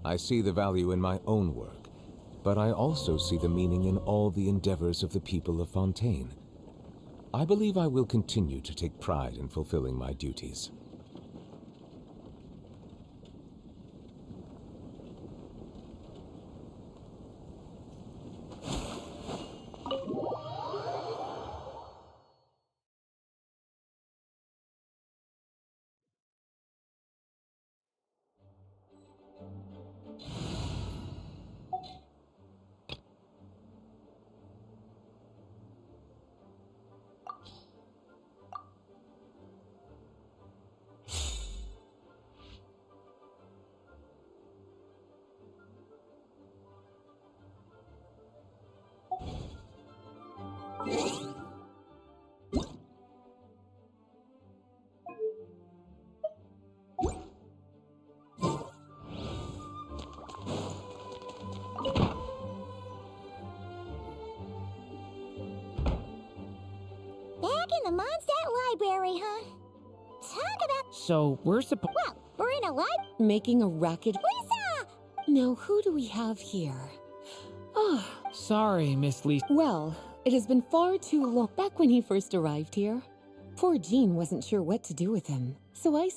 I see the value in my own work, but I also see the meaning in all the endeavors of the people of Fontaine. I believe I will continue to take pride in fulfilling my duties. Back in the Mondstadt library, huh? Talk about... So, we're supposed... Well, we're in a library... Making a racket. Lisa! Now, who do we have here? Ah, Sorry, Miss Lisa. well, it has been far too long back when he first arrived here. Poor Jean wasn't sure what to do with him. So I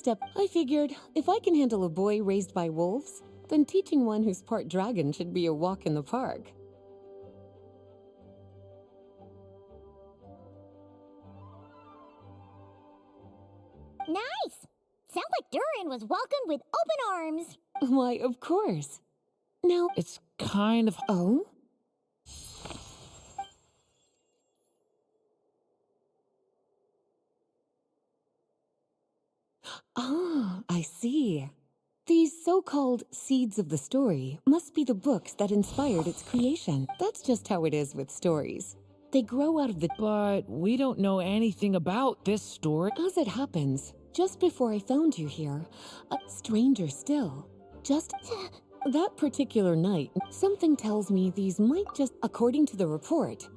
figured, if I can handle a boy raised by wolves, then teaching one who's part dragon should be a walk in the park. Nice! Sounds like Durin was welcomed with open arms. Why, of course. Now, It's kind of... oh? Ah, I see. These so-called seeds of the story must be the books that inspired its creation. That's just how it is with stories. They grow out of the... But we don't know anything about this story. As it happens, just before I found you here, a stranger still, just that particular night, something tells me these might just, according to the report,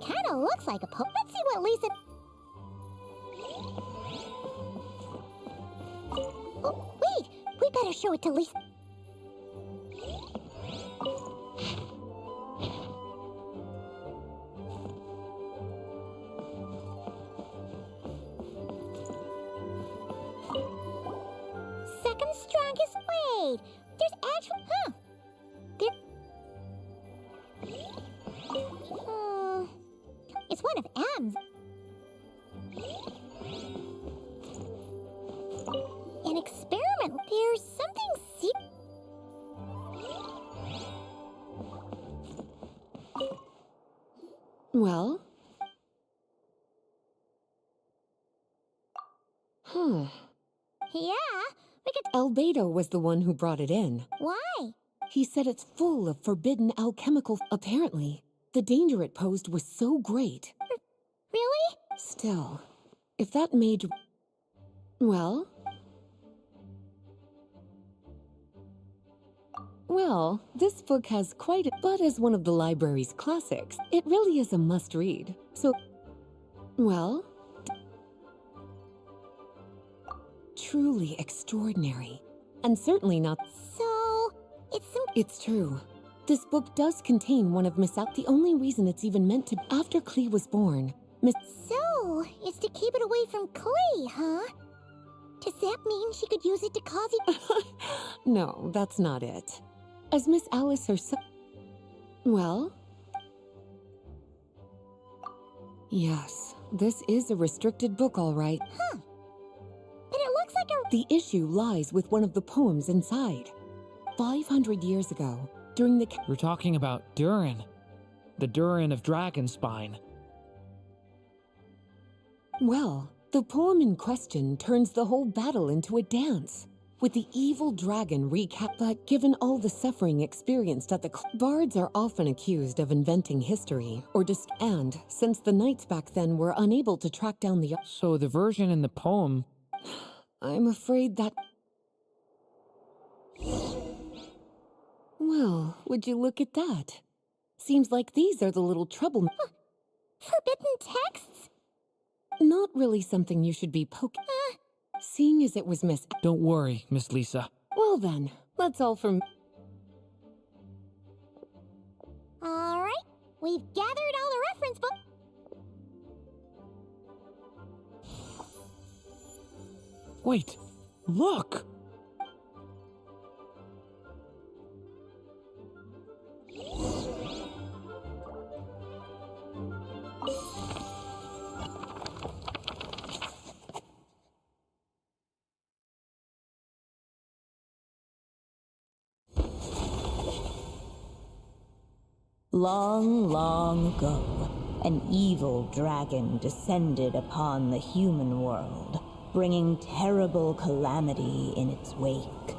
Kinda looks like a poem. Let's see what Lisa... Oh, wait! We better show it to Lisa. Second strongest. Wait, there's actual... Huh. There... It's one of M's. An experiment. There's something well, Yeah, we could... Albedo was the one who brought it in. Why? He said it's full of forbidden alchemical... Apparently, the danger it posed was so great. Really? Still, if that made... Well... Well, this book has quite a... But as one of the library's classics, it really is a must-read. So... Well... Truly extraordinary. And certainly not... So, It's true. This book does contain one of Miss Al... The only reason it's even meant to... After Klee was born, So, it's to keep it away from Klee, huh? Does that mean she could use it to cause it? No, that's not it. As Miss Alice herself... Well... Yes, this is a restricted book, all right. Huh. But it looks like a... The issue lies with one of the poems inside. 500 years ago, during the... We're talking about Durin. The Durin of Dragonspine. Well, the poem in question turns the whole battle into a dance, with the evil dragon recap. But given all the suffering experienced at the... Bards are often accused of inventing history, or just... And, since the knights back then were unable to track down the... So the version in the poem... I'm afraid that... Well, would you look at that? Seems like these are the little trouble. Forbidden texts? Not really something you should be poking. Seeing as it was Miss. Don't worry, Miss Lisa. Well then, that's all from. All right, we've gathered all the reference books. Wait, look! Long, long ago, an evil dragon descended upon the human world, bringing terrible calamity in its wake.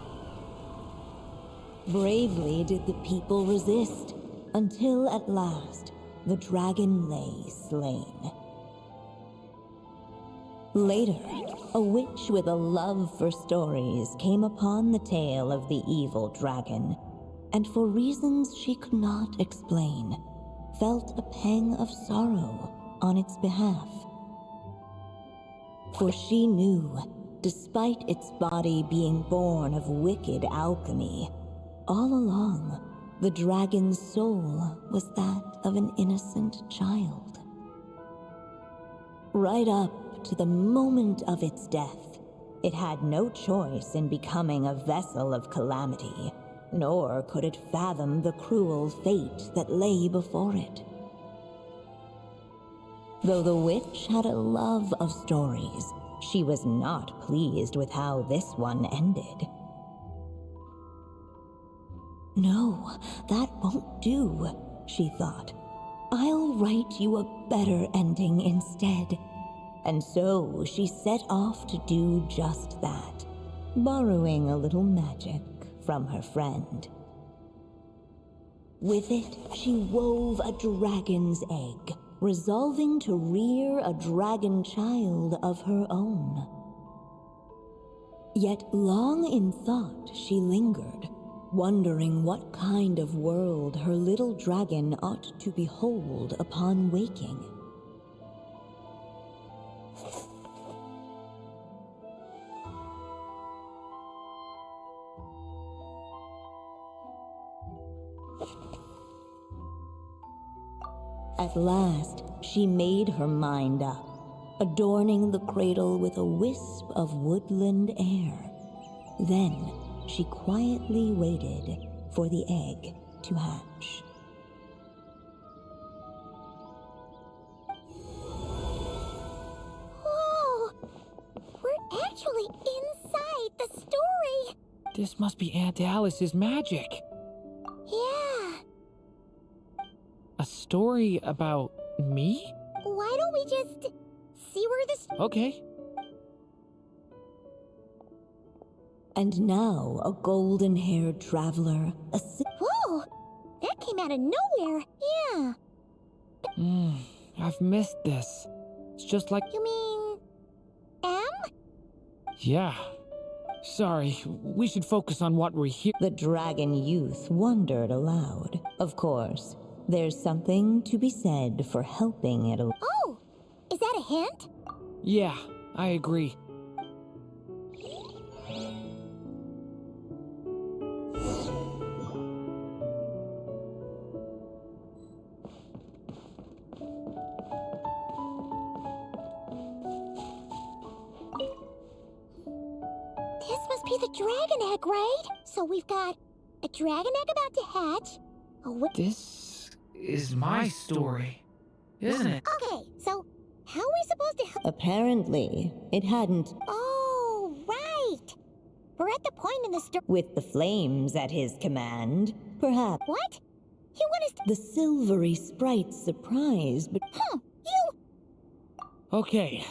Bravely did the people resist, until at last the dragon lay slain. Later, a witch with a love for stories came upon the tale of the evil dragon, and for reasons she could not explain, felt a pang of sorrow on its behalf. For she knew, despite its body being born of wicked alchemy, all along, the dragon's soul was that of an innocent child. Right up to the moment of its death, it had no choice in becoming a vessel of calamity, nor could it fathom the cruel fate that lay before it. Though the witch had a love of stories, she was not pleased with how this one ended. No, that won't do, she thought. I'll write you a better ending instead. And so she set off to do just that, borrowing a little magic from her friend. With it, she wove a dragon's egg, resolving to rear a dragon child of her own. Yet long in thought she lingered, wondering what kind of world her little dragon ought to behold upon waking. At last, she made her mind up, adorning the cradle with a wisp of woodland air. Then she quietly waited for the egg to hatch. Whoa! We're actually inside the story! This must be Aunt Alice's magic. Yeah. A story about me? Why don't we just see where this... Okay. And now a golden-haired traveler, Whoa! That came out of nowhere. Yeah. I've missed this. It's just like... You mean... M? Yeah. Sorry, we should focus on what we're here. the dragon youth wondered aloud. Of course, there's something to be said for helping it along. Oh! Is that a hint? Yeah, I agree. This must be the dragon egg, right? So we've got a dragon egg about to hatch. This is my story, isn't it? Okay, so how are we supposed to help? Apparently, it hadn't. Oh, right. We're at the point in the story. With the flames at his command, perhaps What? You want us to... the silvery sprite's surprise, but You... Okay.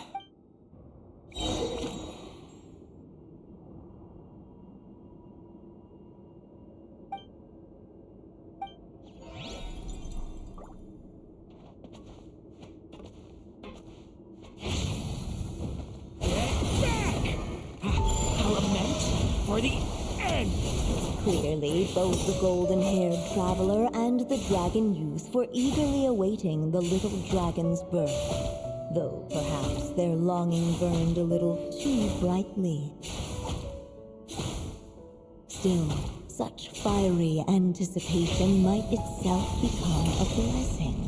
For the dragon! Clearly, both the golden-haired traveler and the dragon youth were eagerly awaiting the little dragon's birth, though perhaps their longing burned a little too brightly. Still, such fiery anticipation might itself become a blessing.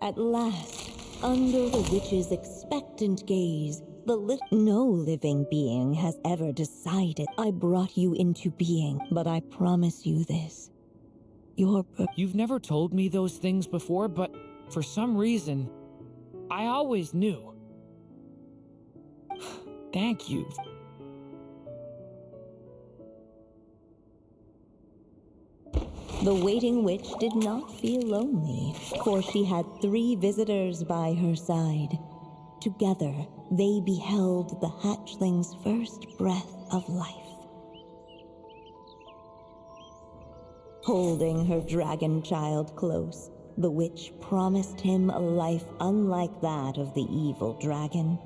At last, under the witch's expectant gaze, no living being has ever decided. I brought you into being, but I promise you this. You've never told me those things before, but for some reason, I always knew. Thank you. The waiting witch did not feel lonely, for she had 3 visitors by her side. Together, they beheld the hatchling's first breath of life. Holding her dragon child close, the witch promised him a life unlike that of the evil dragon.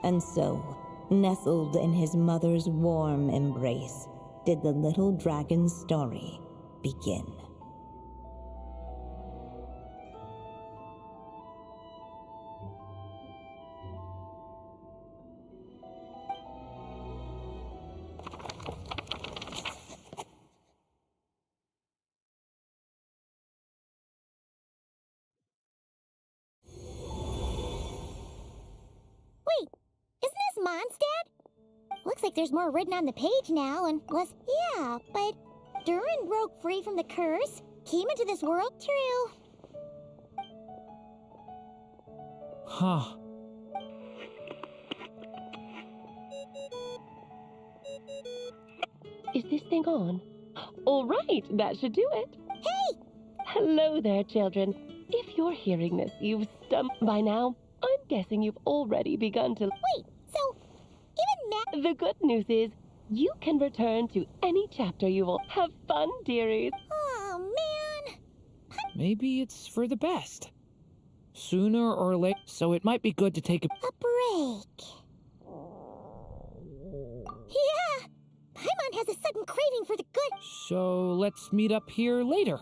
And so, nestled in his mother's warm embrace, did the little dragon's story begin. Wait, isn't this Mondstadt? Looks like there's more written on the page now, and less. Yeah, but Durin broke free from the curse, came into this world. True. Huh. Is this thing on? All right, that should do it. Hey! Hello there, children. If you're hearing this, you've stumped by now. I'm guessing you've already begun to... Wait, so even Matt. The good news is, you can return to any chapter you will. Have fun, dearies. Oh, man. Maybe it's for the best. Sooner or later, so it might be good to take a... A break. Yeah! Paimon has a sudden craving for the good. So let's meet up here later.